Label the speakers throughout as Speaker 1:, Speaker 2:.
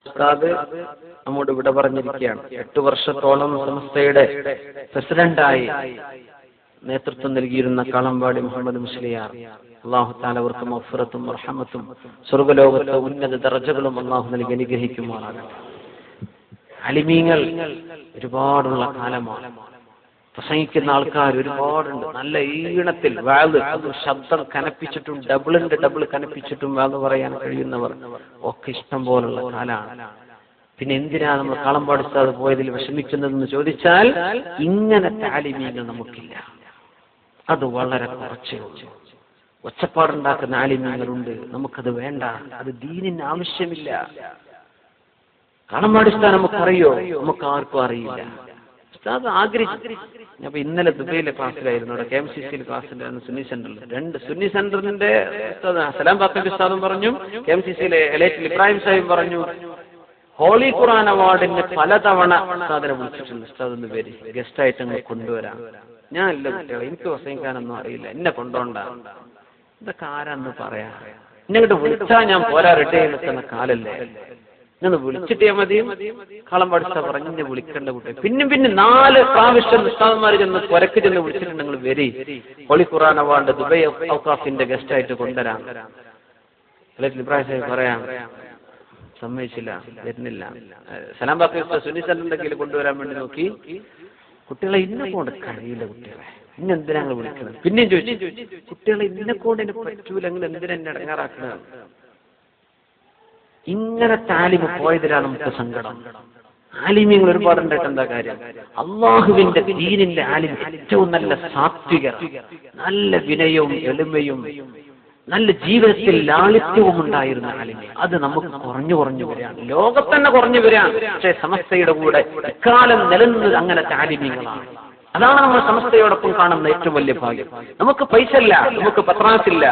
Speaker 1: ഉസ്താദ് നമ്മോട് ഇവിടെ പറഞ്ഞിരിക്കുകയാണ്. 8 വർഷത്തോളം സമസ്തയുടെ പ്രസിഡന്റായി നേതൃത്വം നൽകിയിരുന്ന കാളമ്പാടി മുഹമ്മദ് മുസ്ലിയാർ, അല്ലാഹു തആല അവർക്ക് മഗ്ഫിറത്തും റഹ്മത്തും സ്വർഗ്ഗലോകത്തെ ഉന്നത ദർജകളും അല്ലാഹു നൽകി അനുഗ്രഹിക്കുമാറാകട്ടെ. അലിമീങ്ങൾ ഒരുപാടുള്ള കാലമാണ്. പ്രസംഗിക്കുന്ന ആൾക്കാർ ഒരുപാടുണ്ട്. നല്ല ഈണത്തിൽ വാള്, അത് ശബ്ദം കനപ്പിച്ചിട്ടും ഡബിൾ കനപ്പിച്ചിട്ടും വാള് പറയാൻ കഴിയുന്നവർ ഒക്കെ ഇഷ്ടം പോലുള്ള കാലാണ്. പിന്നെ എന്തിനാ നമ്മൾ കാളമ്പാടി ഉസ്താദ് പോയതിൽ വിഷമിക്കുന്നതെന്ന് ചോദിച്ചാൽ, ഇങ്ങനത്തെ ആലിമീങ്ങൾ നമുക്കില്ല. അത് വളരെ കുറച്ചേ ഉള്ളൂ. ഒച്ചപ്പാടുണ്ടാക്കുന്ന ആലിമീങ്ങളുണ്ട്, നമുക്കത് വേണ്ട. അത് ദീനിന് ആവശ്യമില്ല. കാളമ്പാടി ഉസ്താദ് നമുക്കറിയോ? നമുക്ക് ആർക്കും അറിയില്ല. ഉസ്താദ് ആഗ്രഹിച്ചു. ഞാൻ ഇന്നലെ ദുബൈയിലെ ക്ലാസ്സിലായിരുന്നു. അവിടെ KMCC ക്ലാസ്സിലായിരുന്നു, സുന്നി സെന്ററിൽ. 2 സുന്നി സെന്ററിന്റെ സലാം ബാക്കബി ഉസ്താദും പറഞ്ഞു, KMCCയിലെ എലൈറ്റിൽ ഇബ്രാഹിം സാഹിബും പറഞ്ഞു, ഹോളി ഖുർആൻ അവാർഡിന് പലതവണ ഉസ്താദിനെ വിളിച്ചിട്ടുണ്ട്. ഉസ്താദ് ഒന്ന് വരി, ഗസ്റ്റ് ആയിട്ട് അങ്ങ് കൊണ്ടുവരാം. ഞാൻ ഇല്ല കുട്ടികളെ, എനിക്ക് പ്രസംഗിക്കാനൊന്നും അറിയില്ല, എന്നെ കൊണ്ടുപോണ്ട. ഇതൊക്കെ ആരാന്ന് പറയാ? എന്നെ ഇങ്ങോട്ട് വിളിച്ചാൽ ഞാൻ പോരാ, റെഡി ആയി നിൽക്കുന്ന കാലല്ലേ, ഞാൻ വിളിച്ചിട്ടേ മതി. കാളമ്പാടി ഉസ്താദ് പറഞ്ഞു, എന്നെ വിളിക്കേണ്ട കുട്ടി. പിന്നെ 4 പ്രാവശ്യം ഉസ്താദന്മാർ ചെന്ന് പുരക്ക് ചെന്ന് വിളിച്ചിട്ടുണ്ട്, നിങ്ങൾ വരി, holy Quran award Dubai ഔഖാഫിന്റെ guest ആയിട്ട് കൊണ്ടുവരാം. ഇബ്രാഹിം സാഹിബ് പറയാം, സമ്മതിച്ചില്ല, വരുന്നില്ല. സലാം ബാക്കി സുന്നി സെന്ററിന്റെ കീഴിൽ കൊണ്ടുവരാൻ വേണ്ടി നോക്കി. കുട്ടികളെ ഇന്നെ കൊണ്ട് കഴിയില്ല, കുട്ടികളെ ഇന്നെന്തിനാ ഞങ്ങൾ വിളിക്കുന്നത്? പിന്നെയും ചോദിച്ചു, കുട്ടികളെ ഇന്നെ കൊണ്ട് എന്നെ പറ്റൂല, നിങ്ങൾ എന്തിനാ എന്നെ ഇടങ്ങാറാക്കുന്നത്? ഇങ്ങനെ താലിമ് പോയതിലാണ് നമുക്ക് സങ്കടം. ആലിമ്യങ്ങൾ ഒരുപാടുണ്ടായിട്ട് എന്താ കാര്യം? അള്ളാഹുവിന്റെ ദീനിന്റെ ആലിം ഏറ്റവും നല്ല സാത്വികർ, നല്ല വിനയവും എളിമയും നല്ല ജീവിതത്തിൽ ലാളിത്യവും ഉണ്ടായിരുന്ന ആലിമ്യ. അത് നമുക്ക് കുറഞ്ഞു വരികയാണ്, ലോകത്തന്നെ കുറഞ്ഞു വരികയാണ്. പക്ഷേ സമസ്തയുടെ കൂടെ എക്കാലം നിലനിന്നത് അങ്ങനത്തെ ആലിമ്യങ്ങളാണ്. അതാണ് നമ്മൾ സമസ്തയോടൊപ്പം കാണുന്ന ഏറ്റവും വലിയ ഭാഗ്യം. നമുക്ക് പൈസ ഇല്ല, നമുക്ക് പത്രാസില്ല,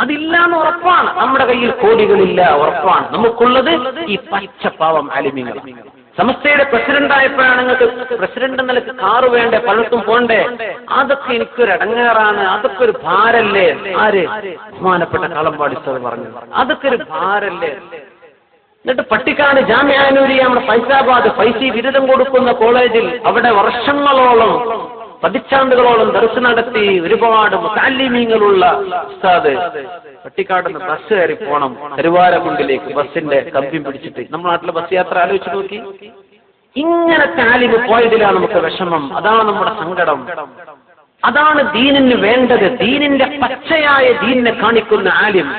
Speaker 1: അതില്ലാന്ന് ഉറപ്പാണ്. നമ്മുടെ കയ്യിൽ കോടികളില്ല, ഉറപ്പാണ്. നമുക്കുള്ളത് ഈ പച്ചപ്പാവം ആലിമ്യങ്ങൾ. സമസ്തയുടെ പ്രസിഡന്റ് ആയപ്പോഴാണ് നിങ്ങൾക്ക് പ്രസിഡന്റ് നിലക്ക് കാറ് വേണ്ടേ, പലർക്കും പോണ്ടേ? അതൊക്കെ എനിക്കൊരു ഇടങ്ങേറാണ്, അതൊക്കെ ഒരു ഭാരല്ലേ. ആര്? ബഹുമാനപ്പെട്ട കാളമ്പാടി ഉസ്താദ് പറഞ്ഞു, അതൊക്കെ ഒരു ഭാരല്ലേ. എന്നിട്ട് പട്ടിക്കാട് ജാമിഅ നൂരിയ, നമ്മുടെ ഫൈസാബാദ് ഫൈസി ബിരുദം കൊടുക്കുന്ന കോളേജിൽ അവിടെ വർഷങ്ങളോളം, പതിറ്റാണ്ടുകളോളം ദർസ് നടത്തി ഒരുപാട് മുതഅല്ലിമീങ്ങളുള്ള ഉസ്താദ് പട്ടിക്കാട് നിന്ന് ബസ് കയറി പോണം കരുവാരക്കുണ്ടിലേക്ക്, ബസ്സിന്റെ കമ്പിയും പിടിച്ചിട്ട്. നമ്മുടെ നാട്ടിലെ ബസ് യാത്ര ആലോചിച്ച് നോക്കി. ഇങ്ങനെ താലിബ് പോയതിലാണ് നമുക്ക് വിഷമം. അതാണ് നമ്മുടെ സങ്കടം. അതാണ് ദീനിന് വേണ്ടത്. ദീനിന്റെ പച്ചയായ ദീനിനെ കാണിക്കുന്ന ആലിം.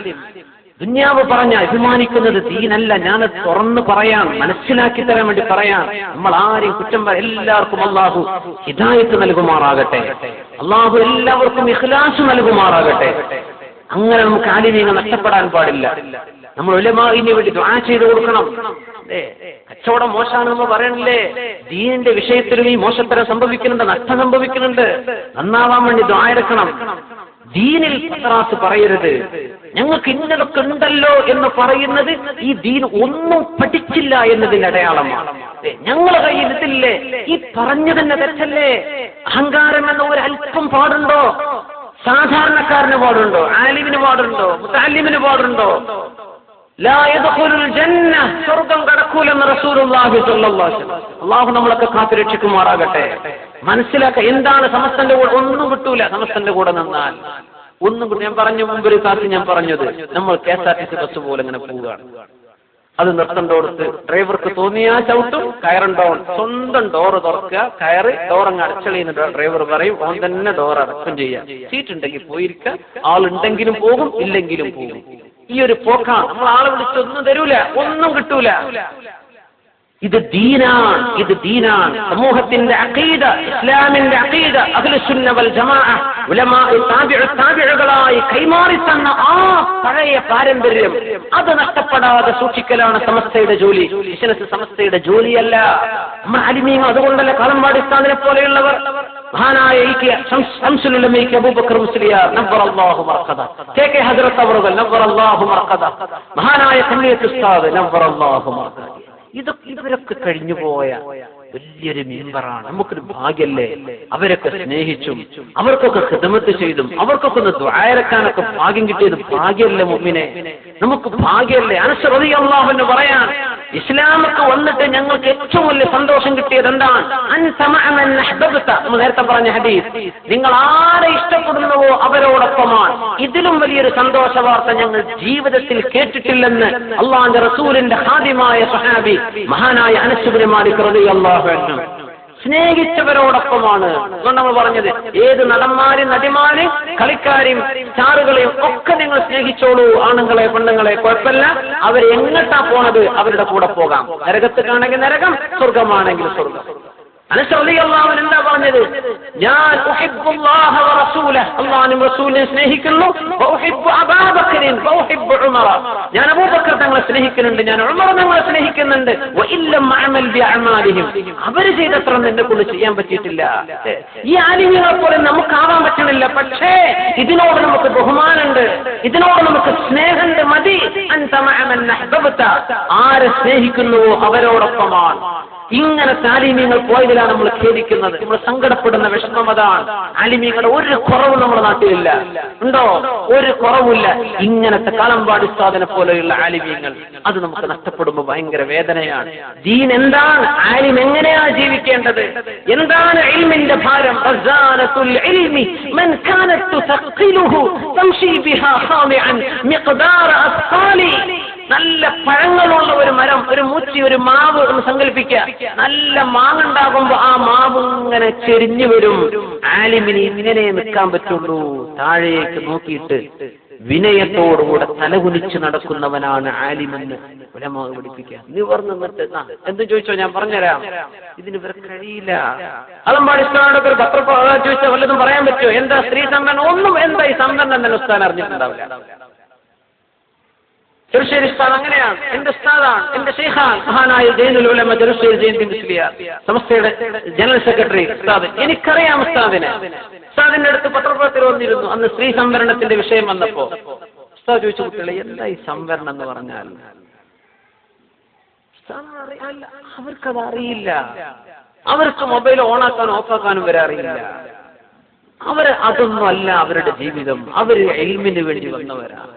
Speaker 1: ദുന്യാവ് പറഞ്ഞ അഭിമാനിക്കുന്നത് ദീനല്ല. ഞാനത് തുറന്ന് പറയാൻ, മനസ്സിലാക്കി തരാൻ വേണ്ടി പറയാൻ. നമ്മൾ ആരെയും കുറ്റം എല്ലാവർക്കും അല്ലാഹു ഹിദായത്ത് നൽകുമാറാകട്ടെ. അല്ലാഹു എല്ലാവർക്കും ഇഖ്ലാസ് നൽകുമാറാകട്ടെ. അങ്ങനെ നമുക്ക് ആലിമീങ്ങൾ നഷ്ടപ്പെടാൻ പാടില്ല. നമ്മൾ ഉലമാഇന് വേണ്ടി ദുആ ചെയ്തു കൊടുക്കണം. കച്ചവടം മോശമാണ് നമ്മൾ പറയണില്ലേ? ദീനിന്റെ വിഷയത്തിലും ഈ മോശത്തരം സംഭവിക്കുന്നുണ്ട്, നഷ്ടം സംഭവിക്കുന്നുണ്ട്. നന്നാവാൻ വേണ്ടി ദുആ എടുക്കണം. ദീനിൽ പത്രാസ് പറയരുത്. ഞങ്ങൾക്ക് ഇന്നതൊക്കെ ഉണ്ടല്ലോ എന്ന് പറയുന്നത് ഈ ദീൻ ഒന്നും പഠിച്ചില്ല എന്നതിന്റെ അടയാളമാണ്. ഞങ്ങളെ കയ്യിൽ ഇതില്ലേ, ഈ പറഞ്ഞു തന്നെ തെറ്റല്ലേ? അഹങ്കാരം എന്ന ഒരു അല്പം പാടുണ്ടോ? സാധാരണക്കാരന് പാടുണ്ടോ? ആലിമിന് പാടുണ്ടോ? മുതഅല്ലിമിന് പാടുണ്ടോ? ലാ യദ്ഖുലുൽ ജന്ന, സ്വർഗ്ഗം കടക്കൂലെന്ന് റസൂലുള്ളാഹി സ്വല്ലല്ലാഹു അലൈഹി വസല്ലം. അല്ലാഹു നമ്മളൊക്കെ കാത്തുരക്ഷിക്കുമാറാകട്ടെ. മനസ്സിലാക്കുക, എന്താണ് സമസ്തന്റെ കൂടെ? ഒന്നും കിട്ടൂല സമസ്തന്റെ കൂടെ നിന്നാൽ. ഒന്നും കിട്ടും. ഞാൻ പറഞ്ഞു മുമ്പൊരു കാലത്ത് ഞാൻ പറഞ്ഞത്, നമ്മൾ KSRTC ബസ് പോലെ ഇങ്ങനെ പോവുകയാണ്. അത് നിർത്തേണ്ടോടത്ത് ഡ്രൈവർക്ക് തോന്നിയാ ചവിട്ടും, കയറുണ്ടോ സ്വന്തം ഡോറ് തുറക്കുക, കയറ് ഡോറങ്ങ് അടച്ചളിയുന്ന ഡ്രൈവർ പറയും, ഓൻ തന്നെ ഡോർ അടക്കം ചെയ്യാം. സീറ്റ് ഉണ്ടെങ്കിൽ പോയിരിക്കുക, ആളുണ്ടെങ്കിലും പോകും, ഇല്ലെങ്കിലും പോകും. ഈ ഒരു പോക്കാണ്. നമ്മൾ ആളെ വിളിച്ചൊന്നും തരൂല, ഒന്നും കിട്ടൂല. ഇത് ദീനാണ്, ഇത് ദീനാണ്. സമൂഹത്തിന്റെ അഖീദ, ഇസ്ലാമിന്റെ അഖീദ, അഹ്ലുസുന്ന വൽ ജമാഅ ഉലമാ താബിഉകളായി കൈമാറി തന്ന ആ പഴയ പാരമ്പര്യം, അത് നഷ്ടപ്പെടാതെ സൂക്ഷിക്കലാണ് സമസ്തയുടെ ജോലി. ബിസിനസ് സമസ്തയുടെ ജോലിയല്ല. നമ്മൾ ആലിമീങ്ങൾ അതുകൊണ്ടല്ല കാളമ്പാടി ഉസ്താദിനെ പോലെയുള്ളവർ, മഹാനായ ശംസുൽ ഉലമയ്ക്ക് അബൂബക്കർ മുസ്ലിയാർ നവ്വറല്ലാഹു മർഖദ, KK ഹദ്റത്ത് അവറുകൾ നവ്വറല്ലാഹു മർഖദ, മഹാനായ കണ്ണിയത്ത് ഉസ്താദ് നവ്വറല്ലാഹു മർഖദ. ഇവരൊക്കെ കഴിഞ്ഞുപോയ വലിയൊരു മെമ്പറാണ്. നമുക്കൊരു ഭാഗ്യല്ലേ? അവരൊക്കെ സ്നേഹിച്ചും അവർക്കൊക്കെ ഖിദ്മത്ത് ചെയ്തും അവർക്കൊക്കെ ഒന്ന് ദുആയിരക്കാനൊക്കെ ഭാഗ്യം കിട്ടിയത് ഭാഗ്യമല്ലേ മുഅ്മിനെ? നമുക്ക് ഭാഗ്യമല്ലേ? അനസ് റളിയല്ലാഹു അൻഹു പറയാൻ, ഇസ്ലാമൊക്കെ വന്നിട്ട് ഞങ്ങൾക്ക് ഏറ്റവും വലിയ സന്തോഷം കിട്ടിയത് എന്താണ്? നേരത്തെ പറഞ്ഞ ഹദീസ്, നിങ്ങൾ ആരെ ഇഷ്ടപ്പെടുന്നുവോ അവരോടൊപ്പമാണ്. ഇതിലും വലിയൊരു സന്തോഷ വാർത്ത ഞങ്ങൾ ജീവിതത്തിൽ കേട്ടിട്ടില്ലെന്ന് അള്ളാഹുവിന്റെ റസൂലിന്റെ ഹാദിമായ സഹാബി മഹാനായ അനസ് ഇബ്നു മാലിക് റളിയല്ലാഹു അൻഹു സ്നേഹിച്ചവരോടൊപ്പമാണ്. അതുകൊണ്ട് നമ്മൾ പറഞ്ഞത്, ഏത് നടന്മാരും നടിമാരും കളിക്കാരെയും സ്റ്റാറുകളെയും ഒക്കെ നിങ്ങൾ സ്നേഹിച്ചോളൂ. ആണുങ്ങളെ പെണ്ണുങ്ങളെ കുഴപ്പമില്ല, അവർ എങ്ങോട്ടാ പോണത് അവരുടെ കൂടെ പോകാം. നരകത്തേക്കാണെങ്കിൽ നരകം, സ്വർഗമാണെങ്കിൽ സ്വർഗം. അനസ് റളിയല്ലാഹു അൻഹു എന്താ പറഞ്ഞത്? ഞാൻ ഉഹിബ്ബുല്ലാഹ വ റസൂലഹു, അല്ലാഹുവിനെയും റസൂലിനെയും സ്നേഹിക്കുന്നു. വ ഉഹിബ്ബു അബൂബക്കറിൻ വ ഉഹിബ്ബു ഉമറ, ഞാൻ അബൂബക്കർ തങ്ങളെ സ്നേഹിക്കുന്നുണ്ട്, ഞാൻ ഉമർ തങ്ങളെ സ്നേഹിക്കുന്നുണ്ട്. വ ഇല്ലം അഅമൽ ബി അഅമാലിഹിം, അവർ ചെയ്തത്ര എന്നെ കൊണ്ട് ചെയ്യാൻ പറ്റിയിട്ടില്ല. ഈ ആലിമീങ്ങളെ പോലെ നമുക്കാവാൻ പറ്റണില്ല, പക്ഷേ ഇതിനോട് നമുക്ക് ബഹുമാനമുണ്ട്, ഇതിനോട് നമുക്ക് സ്നേഹമുണ്ട്. മതി അൻത മഅമൻ അഹ്ബബ്ത, ആരെ സ്നേഹിക്കുന്നുവോ അവരോടൊപ്പമാണ്. ഇങ്ങനെ ആലിമീങ്ങൾ പോയതിലാണ് നമ്മൾ ഖേദിക്കുന്നത്, നമ്മൾ സങ്കടപ്പെടുന്ന വിഷമം അതാണ്. ആലിമീങ്ങളുടെ ഒരു കുറവും നമ്മുടെ നാട്ടിലില്ല. ഉണ്ടോ? ഒരു കുറവില്ല. ഇങ്ങനത്തെ കളമ്പാടി ഉസ്താദിനെ പോലെയുള്ള ആലിമീങ്ങൾ, അത് നമുക്ക് നഷ്ടപ്പെടുമ്പോൾ ഭയങ്കര വേദനയാണ്. ദീൻ എന്താണ്? ആലിം എങ്ങനെയാണ് ജീവിക്കേണ്ടത്? എന്താണ് ഇൽമിന്റെ ഭാരം? റസാനത്തുൽ ഇൽമി മൻ കാനത് തുസഖിലുഹു തംശി ബിഹാ ഖാമിഅൻ മിഖ്ദാറ അസ്ഖാലി. നല്ല പഴങ്ങളുള്ള ഒരു മരം, ഒരു മൂച്ചി, ഒരു മാവ് എന്ന് സങ്കല്പിക്കുക. നല്ല മാങ്ങുണ്ടാകുമ്പോ ആ മാവ് ഇങ്ങനെ ചെരിഞ്ഞു വരും. ആലിമിന് ഇങ്ങനെ നിൽക്കാൻ പറ്റുള്ളൂ. താഴേക്ക് നോക്കിയിട്ട് വിനയത്തോടുകൂടെ തലകുനിച്ച് നടക്കുന്നവനാണ് ആലിമെന്ന് ഉലമാ പഠിപ്പിക്കുക. നിവർന്ന് നിന്നിട്ട് എന്ത് ചോദിച്ചോ ഞാൻ പറഞ്ഞുതരാം, ഇതിന് ഇവർ കഴിയില്ല. അലമ്പാടി ഉസ്താദിനോടൊക്കെ ഒരു പത്ര ചോദിച്ചാൽ വല്ലതും പറയാൻ പറ്റുമോ? എന്താ സ്ത്രീ സംവരണം? ഒന്നും. എന്താ ഈ സംവരണം തന്നെ ഉസ്താദ് അറിഞ്ഞിട്ടുണ്ടാവില്ല. ചെറുശ്ശേരി ഉസ്താദ് അങ്ങനെയാണ്, എന്റെ ഉസ്താദാണ്, എന്റെ ശൈഖാൻ മഹാനായ ജൈനുൽ ഉലമ ചെറുശ്ശേരി ജയന്തി മുസ്ലിയാർ, സമസ്തയുടെ ജനറൽ സെക്രട്ടറി ഉസ്താദ്. എനിക്കറിയാം ഉസ്താദിനെ. ഉസ്താദിന്റെ അടുത്ത് പത്രപ്രവർത്തകർ വന്നിരുന്നു. അന്ന് സ്ത്രീ സംവരണത്തിന്റെ വിഷയം വന്നപ്പോ ഉസ്താദ് ചോദിച്ചു, കുട്ടികളെ എന്താ ഈ സംവരണം എന്ന് പറഞ്ഞാൽ? അവർക്കത് അറിയില്ല. അവർക്ക് മൊബൈൽ ഓണാക്കാനും ഓഫാക്കാനും വരെ അറിയില്ല. അതൊന്നും അല്ല അവരുടെ ജീവിതം. അവര് ഇൽമിന് വേണ്ടി വന്നവരാണ്.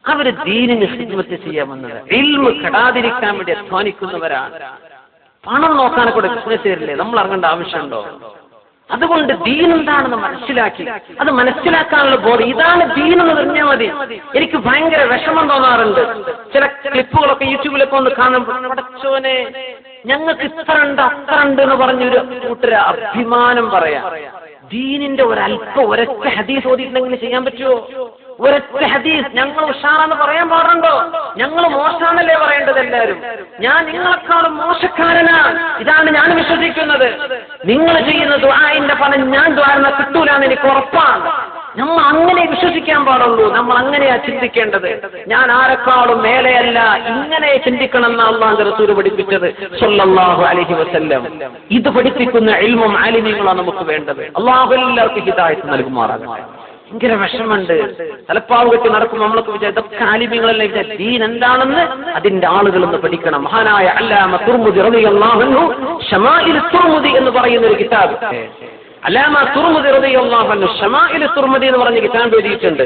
Speaker 1: അവര് ദീനിന് ഖിദ്മത്ത് ചെയ്യാമെന്നത്, ഇൽമ് കെടാതിരിക്കാൻ വേണ്ടി അധ്വാനിക്കുന്നവരാണ്. പണം നോക്കാനൊക്കെ കൂടെ ബിസിനസ് ചെയ്യില്ലേ? നമ്മൾ അറിയേണ്ട ആവശ്യമുണ്ടോ? അതുകൊണ്ട് ദീൻ എന്താണെന്ന് മനസ്സിലാക്കി, അത് മനസ്സിലാക്കാനുള്ള ബോധം, ഇതാണ് ദീൻ എന്ന് പറഞ്ഞാൽ മതി. എനിക്ക് ഭയങ്കര വിഷമം തോന്നാറുണ്ട്. ചില ക്ലിപ്പുകളൊക്കെ യൂട്യൂബിലൊക്കെ ഒന്ന് കാണുമ്പോൾ, പടച്ചോനെ ഞങ്ങൾക്ക് ഇത്ര ഉണ്ട് അത്ര ഉണ്ട് എന്ന് പറഞ്ഞൊരു കൂട്ടര് അഭിമാനം പറയാം. ദീനിന്റെ ഒരൊറ്റ ഹദീസ് ഓതിയിട്ടുണ്ടെങ്കിൽ ചെയ്യാൻ പറ്റുമോ? ഒരൊറ്റ ഹദീസ് ഞങ്ങൾ ഉഷാറാന്ന് പറയാൻ പാടുണ്ടോ? ഞങ്ങൾ മോശമാണല്ലേ പറയേണ്ടത് എല്ലാവരും? ഞാൻ നിങ്ങളെക്കാളും മോശക്കാരനാണ്, ഇതാണ് ഞാൻ വിശ്വസിക്കുന്നത്. നിങ്ങൾ ചെയ്യുന്ന ദുആഇന്റെ ഫലം ഞാൻ ദുആ കിട്ടൂലാന്ന് എനിക്ക് ഉറപ്പാണ്. നമ്മൾ അങ്ങനെ വിശ്വസിക്കാൻ പാടുള്ളൂ. നമ്മൾ അങ്ങനെയാ ചിന്തിക്കേണ്ടത്. ഞാൻ ആരെക്കാളും മേലെയല്ല, ഇങ്ങനെ ചിന്തിക്കണം എന്ന് അല്ലാഹുവിന്റെ റസൂൽ പഠിപ്പിച്ചത് സ്വല്ലല്ലാഹു അലൈഹി വസല്ലം. ഇത് പഠിപ്പിക്കുന്ന ഇൽമും ആലിമീങ്ങളാണ് നമുക്ക് വേണ്ടത്. അല്ലാഹു എല്ലാവർക്കും ഹിദായത്ത് നൽകുമാറാകട്ടെ. ഭയങ്കര വിഷമുണ്ട്. തലപ്പാവ് കെട്ടി നടക്കുമ്പോൾ നമ്മളൊക്കെ വിചാരിച്ച ഇതൊക്കെ ആലിമീങ്ങളെല്ലാം വിചാരിച്ച ദീൻ എന്താണെന്ന് അതിന്റെ ആളുകളൊന്ന് പഠിക്കണം. മഹാനായ അല്ലാമ തുർമുദി റളിയല്ലാഹു അൻഹു ശമാഇൽ തുർമുദി എന്ന് പറയുന്ന ഒരു കിതാബ്, അല്ലാമ തുർമുദി റളിയല്ലാഹു അൻഹു ശമാഇൽ തുർമുദി എന്ന് പറഞ്ഞ കിതാബ് എഴുതിയിട്ടുണ്ട്.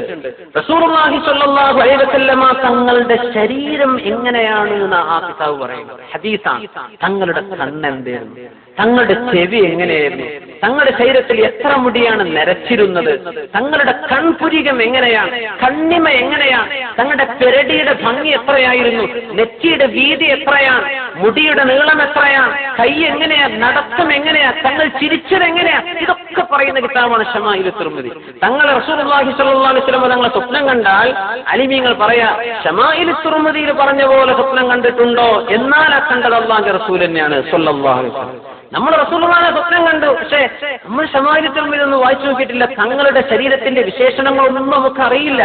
Speaker 1: റസൂലുള്ളാഹി സ്വല്ലല്ലാഹു അലൈഹി വസല്ലമ തങ്ങളുടെ ശരീരം എങ്ങനെയാണ് എന്ന് ആ കിതാബ് പറയുന്നത്. ഹദീസാണ്. തങ്ങളുടെ കണ്ണെന്തായിരുന്നു, തങ്ങളുടെ ചെവി എങ്ങനെയായിരുന്നു, തങ്ങളുടെ ശരീരത്തിൽ എത്ര മുടിയാണ് നരച്ചിരുന്നത്, തങ്ങളുടെ കൺപുരികം എങ്ങനെയാണ്, കണ്ണിമ എങ്ങനെയാണ്, തങ്ങളുടെ പെരടിയുടെ ഭംഗി എത്രയായിരുന്നു, നെറ്റിയുടെ വീതി എത്രയാണ്, മുടിയുടെ നീളം എത്രയാണ്, കൈ എങ്ങനെയാ, നടത്തം എങ്ങനെയാ, തങ്ങൾ ചിരിച്ചത് എങ്ങനെയാ, ഇതൊക്കെ പറയുന്ന കിതാബാണ് ശമാഇൽ തുർമുദി. തങ്ങൾ റസൂലുള്ളാഹി സ്വല്ലല്ലാഹു അലൈഹി വസല്ലം തങ്ങളെ സ്വപ്നം കണ്ടാൽ അലിമീങ്ങൾ പറയാ, ശമാഇൽ തുർമുദിയിൽ പറഞ്ഞ പോലെ സ്വപ്നം കണ്ടിട്ടുണ്ടോ? എന്നാൽ ആ കണ്ടത് അല്ലാഹുവിന്റെ റസൂൽ തന്നെയാണ് സ്വല്ലല്ലാഹു അലൈഹി വസല്ലം. നമ്മൾ റസൂലുള്ളാഹിയെ സ്വപ്നം കണ്ടു, പക്ഷേ നമ്മൾ ശമാഇൽ തുർമുദി ഒന്നും വായിച്ചു നോക്കിയിട്ടില്ല. തങ്ങളുടെ ശരീരത്തിന്റെ വിശേഷണങ്ങളൊന്നും നമുക്ക് അറിയില്ല.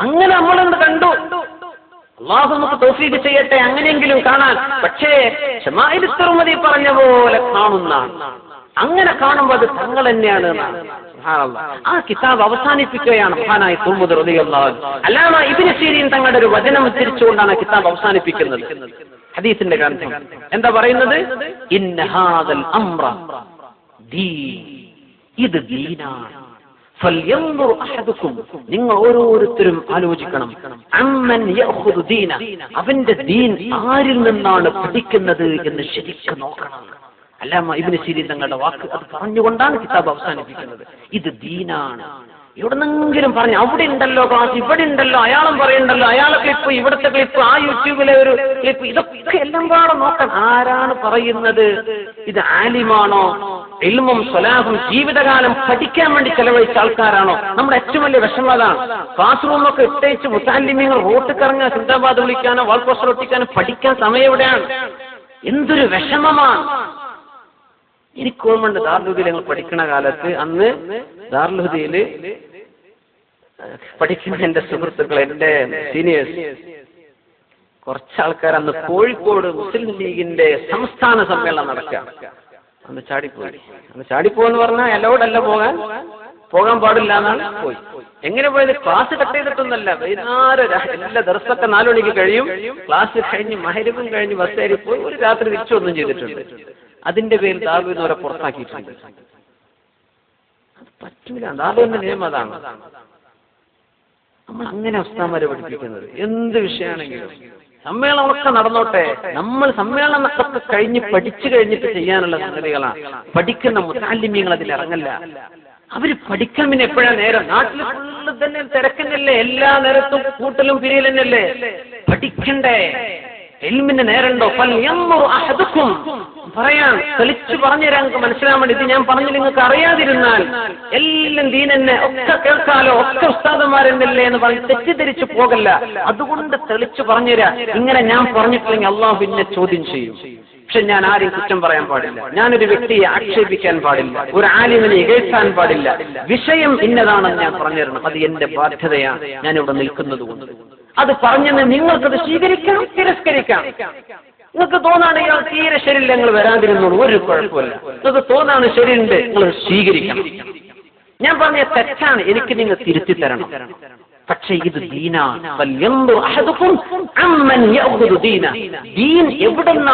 Speaker 1: അങ്ങനെ നമ്മളൊന്ന് കണ്ടു. അല്ലാഹു നമുക്ക് തൗഫീഖ് ചെയ്യട്ടെ അങ്ങനെയെങ്കിലും കാണാൻ. പക്ഷേ ശമാഇൽ തുർമുദി പറഞ്ഞ പോലെ കാണുന്ന, അങ്ങനെ കാണുമ്പോൾ അത് തങ്ങൾ തന്നെയാണ്. ആ കിതാബ് അവസാനിപ്പിക്കുകയാണ് മഹാനായ തുർമുദി റളിയല്ലാഹു അൻഹു. അല്ലാമ ഇബ്നു സീരീൻ തങ്ങളുടെ ഒരു വചനം ഉദ്ധരിച്ചുകൊണ്ടാണ് കിതാബ് അവസാനിപ്പിക്കുന്നത്. ഹദീസിന്റെ ഗ്രന്ഥം എന്താ പറയുന്നത്? ഇന്ന ഹാദൽ അംറ ദീൻ, ഇത് ദീനാണ്. ഫൽയൻദുർ അഹദുക്കും, നിങ്ങൾ ഓരോരുത്തരും ആലോചിക്കണം, അമ്മൻ യഖുദു ദീന, അവന്റെ ദീൻ ആരിൽ നിന്നാണ് പഠിക്കുന്നത് എന്ന് ശരിക്കും നോക്കണം. അല്ലാമ ഇബ്നു സിരീൻ തങ്ങളുടെ വാക്ക് അത് പറഞ്ഞുകൊണ്ടാണ് കിതാബ് അവസാനിപ്പിക്കുന്നത്. ഇത് ദീനാണ്. എവിടെന്നെങ്കിലും പറഞ്ഞു അവിടെ ഉണ്ടല്ലോ ക്ലാസ്, ഇവിടെ ഉണ്ടല്ലോ, അയാളും പറയുണ്ടല്ലോ, അയാളെ ക്ലിപ്പ്, ഇവിടുത്തെ ക്ലിപ്പ്, ആ യൂട്യൂബിലെ ഒരു ക്ലിപ്പ്, ഇതൊക്കെ എല്ലാം പാടെ നോക്കാൻ ആരാണ് പറയുന്നത്? ഇത് ആലിമാണോ? ഇൽമും സ്വലാഹും ജീവിതകാലം പഠിക്കാൻ വേണ്ടി ചെലവഴിച്ച ആൾക്കാരാണോ? നമ്മുടെ ഏറ്റവും വലിയ വിഷമം അതാണ്. ക്ലാസ് റൂമൊക്കെ ഇട്ടേച്ച് മുത്താലിമ്യങ്ങൾ റോട്ടിൽ കറങ്ങാൻ, സിന്ദാബാദ് വിളിക്കാനോ വാൾ പോസ്റ്റർ ഒട്ടിക്കാനോ പഠിക്കാൻ സമയം എവിടെയാണ്? എന്തൊരു വിഷമമാണ്. എനിക്ക് ഓർമ്മയുണ്ട്, ദാറുൽഹുദയിൽ ഞങ്ങൾ പഠിക്കുന്ന കാലത്ത്, അന്ന് ദാറുൽഹുദയിൽ പഠിക്കുന്ന എന്റെ സുഹൃത്തുക്കൾ, എന്റെ സീനിയേഴ്സ്, കുറച്ചാൾക്കാർ അന്ന് കോഴിക്കോട് മുസ്ലിം ലീഗിന്റെ സംസ്ഥാന സമ്മേളനം നടക്കുകയാണ്. അന്ന് ചാടിപ്പോയി. അന്ന് ചാടിപ്പോന്ന് പറഞ്ഞാൽ എലോടല്ല പോകാൻ പാടില്ല എന്നാണ്. പോയി. എങ്ങനെ പോയത്? ക്ലാസ് കട്ട് ചെയ്തിട്ടൊന്നല്ല. വൈകുന്നേരം എല്ലാ ദിവസമൊക്കെ 4 മണിക്ക് കഴിയും. ക്ലാസ് കഴിഞ്ഞ് മഹരിബും കഴിഞ്ഞ് ബസ് കയറി പോയി. ഒരു രാത്രി തിരിച്ചൊന്നും ചെയ്തിട്ടുണ്ട്. അതിന്റെ പേരിൽ ദാറുവിനെ അവരെ പുറത്താക്കിയിട്ടുണ്ട്. അത് പറ്റൂല. ദാറുവിന്റെ നിയമം അതാണ്. നമ്മൾ അങ്ങനെ ഉസ്താദന്മാരെ പഠിപ്പിക്കുന്നത്. എന്ത് വിഷയമാണെങ്കിലും സമ്മേളനമൊക്കെ നടന്നോട്ടെ, നമ്മൾ സമ്മേളനമൊക്കെ കഴിഞ്ഞ് പഠിച്ചു കഴിഞ്ഞിട്ട് ചെയ്യാനുള്ള സംഗതികളാണ്. പഠിക്കുന്ന മുതഅല്ലിമീങ്ങൾ അതിൽ ഇറങ്ങല്ല. അവര് പഠിക്കാൻ പിന്നെ എപ്പോഴാണ് നേരം? നാട്ടിൽ ഫുള്ള് തന്നെ തിരക്കന്നല്ലേ, എല്ലാ നേരത്തും കൂട്ടലും പിരിയൽ തന്നെയല്ലേ. പഠിക്കണ്ടേ? ഇൽമിന് നേരണ്ടോ? പറയാൻ തെളിച്ചു പറഞ്ഞുതരാൻ നിങ്ങൾക്ക് മനസ്സിലാൻ വേണ്ടി. ഇത് ഞാൻ പറഞ്ഞു നിങ്ങൾക്ക് അറിയാതിരുന്നാൽ എല്ലാം ദീനെന്നെ ഒക്കെ കേൾക്കാലോ, ഒക്കെ ഉസ്താദന്മാരെന്നല്ലേ എന്ന് പറഞ്ഞ് തെറ്റിദ്ധരിച്ചു പോകല്ല. അതുകൊണ്ട് തെളിച്ചു പറഞ്ഞുതരാ. ഇങ്ങനെ ഞാൻ പറഞ്ഞിട്ടില്ലെങ്കിൽ അള്ളാഹു പിന്നെ ചോദ്യം ചെയ്യും. പക്ഷെ ഞാൻ ആരെയും കുറ്റം പറയാൻ പാടില്ല. ഞാനൊരു വ്യക്തിയെ ആക്ഷേപിക്കാൻ പാടില്ല. ഒരു ആലിമിനെ ഇകഴ്ത്താൻ പാടില്ല. വിഷയം ഇന്നതാണെന്ന് ഞാൻ പറഞ്ഞു തരണം. അത് എന്റെ ബാധ്യതയാണ്. ഞാനിവിടെ നിൽക്കുന്നത് കൊണ്ട്. അത് പറഞ്ഞെന്ന് നിങ്ങൾക്കത് സ്വീകരിക്കാം, തിരസ്കരിക്കാം. നിങ്ങൾക്ക് തോന്നാണ് ഇയാൾ തീരെ ശരിയില്ല, നിങ്ങൾ വരാതിരുന്നോളൂ, ഒരു കുഴപ്പമില്ല. നിങ്ങൾക്ക് തോന്നാണ് ശരിയുണ്ട്, നിങ്ങൾ സ്വീകരിക്കണം. ഞാൻ പറഞ്ഞ തെറ്റാണ്, എനിക്ക് നിങ്ങൾ തിരുത്തി തരണം. പക്ഷേ ഇത് ദീനാണ്. ദീൻ എവിടെന്നാണ്